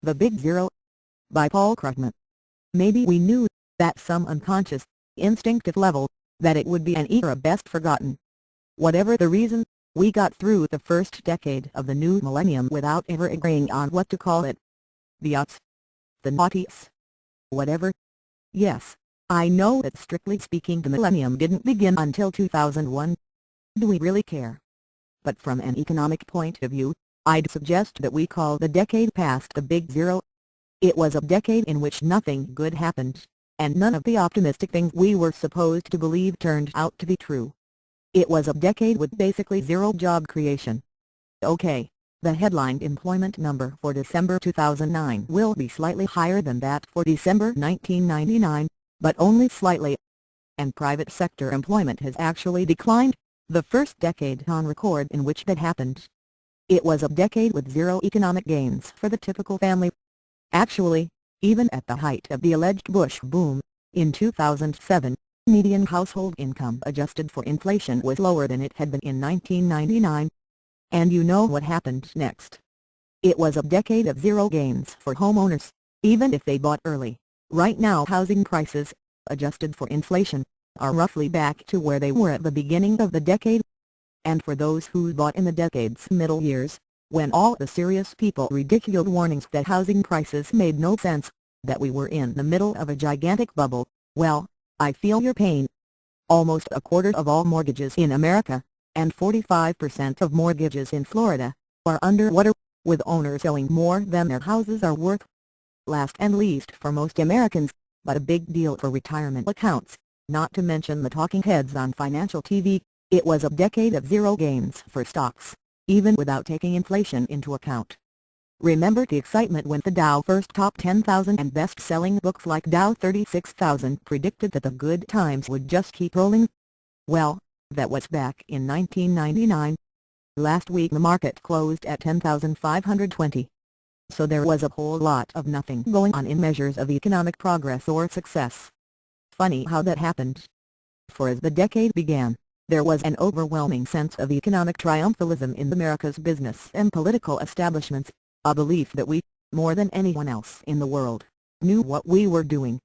The Big Zero by Paul Krugman. Maybe we knew, at some unconscious, instinctive level, that it would be an era best forgotten. Whatever the reason, we got through the first decade of the new millennium without ever agreeing on what to call it. The aughts. The noughties. Whatever. Yes, I know that strictly speaking the millennium didn't begin until 2001. Do we really care? But from an economic point of view, I'd suggest that we call the decade past the Big Zero. It was a decade in which nothing good happened, and none of the optimistic things we were supposed to believe turned out to be true. It was a decade with basically zero job creation. Okay, the headline employment number for December 2009 will be slightly higher than that for December 1999, but only slightly. And private sector employment has actually declined, the first decade on record in which that happened. It was a decade with zero economic gains for the typical family. Actually, even at the height of the alleged Bush boom, in 2007, median household income adjusted for inflation was lower than it had been in 1999. And you know what happened next. It was a decade of zero gains for homeowners, even if they bought early. Right now housing prices, adjusted for inflation, are roughly back to where they were at the beginning of the decade. And for those who bought in the decade's middle years, when all the serious people ridiculed warnings that housing prices made no sense, that we were in the middle of a gigantic bubble, well, I feel your pain. Almost a quarter of all mortgages in America, and 45% of mortgages in Florida, are underwater, with owners owing more than their houses are worth. Last and least for most Americans, but a big deal for retirement accounts, not to mention the talking heads on financial TV, it was a decade of zero gains for stocks, even without taking inflation into account. Remember the excitement when the Dow first topped 10,000 and best-selling books like Dow 36,000 predicted that the good times would just keep rolling? Well, that was back in 1999. Last week the market closed at 10,520. So there was a whole lot of nothing going on in measures of economic progress or success. Funny how that happened. For as the decade began, there was an overwhelming sense of economic triumphalism in America's business and political establishments, a belief that we, more than anyone else in the world, knew what we were doing.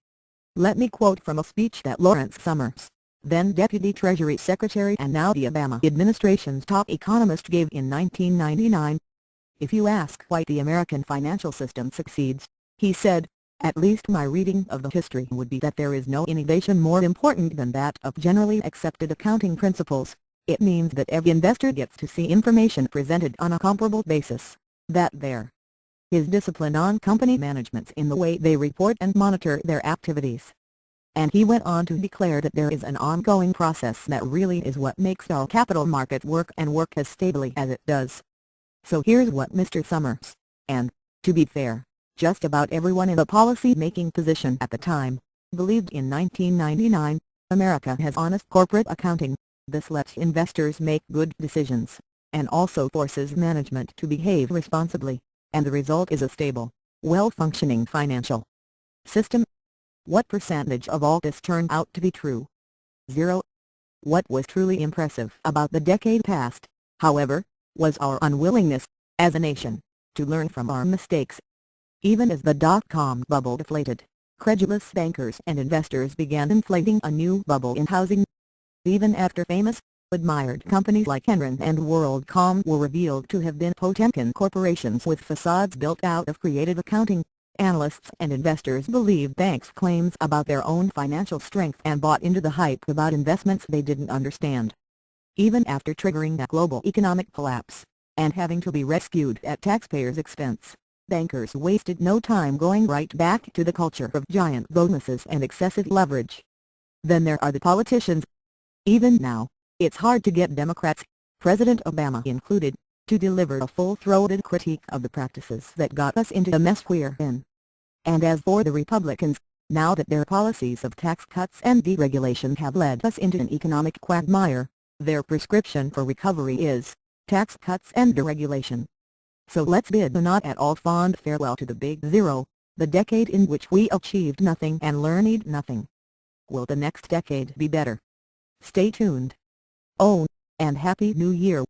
Let me quote from a speech that Lawrence Summers, then Deputy Treasury Secretary and now the Obama administration's top economist, gave in 1999. If you ask why the American financial system succeeds, he said, at least my reading of the history would be that there is no innovation more important than that of generally accepted accounting principles. It means that every investor gets to see information presented on a comparable basis. That there. His discipline on company management in the way they report and monitor their activities. And he went on to declare that there is an ongoing process that really is what makes our capital market work and work as stably as it does. So here's what Mr. Summers, and, to be fair, just about everyone in the policy-making position at the time, believed in 1999, America has honest corporate accounting. This lets investors make good decisions, and also forces management to behave responsibly, and the result is a stable, well-functioning financial system. What percentage of all this turned out to be true? Zero. What was truly impressive about the decade past, however, was our unwillingness, as a nation, to learn from our mistakes. Even as the dot-com bubble deflated, credulous bankers and investors began inflating a new bubble in housing. Even after famous, admired companies like Enron and WorldCom were revealed to have been Potemkin corporations with facades built out of creative accounting, analysts and investors believed banks' claims about their own financial strength and bought into the hype about investments they didn't understand. Even after triggering a global economic collapse, and having to be rescued at taxpayers' expense, bankers wasted no time going right back to the culture of giant bonuses and excessive leverage. Then there are the politicians. Even now, it's hard to get Democrats, President Obama included, to deliver a full-throated critique of the practices that got us into the mess we're in. And as for the Republicans, now that their policies of tax cuts and deregulation have led us into an economic quagmire, their prescription for recovery is tax cuts and deregulation. So let's bid a not at all fond farewell to the Big Zero, the decade in which we achieved nothing and learned nothing. Will the next decade be better? Stay tuned. Oh, and Happy New Year!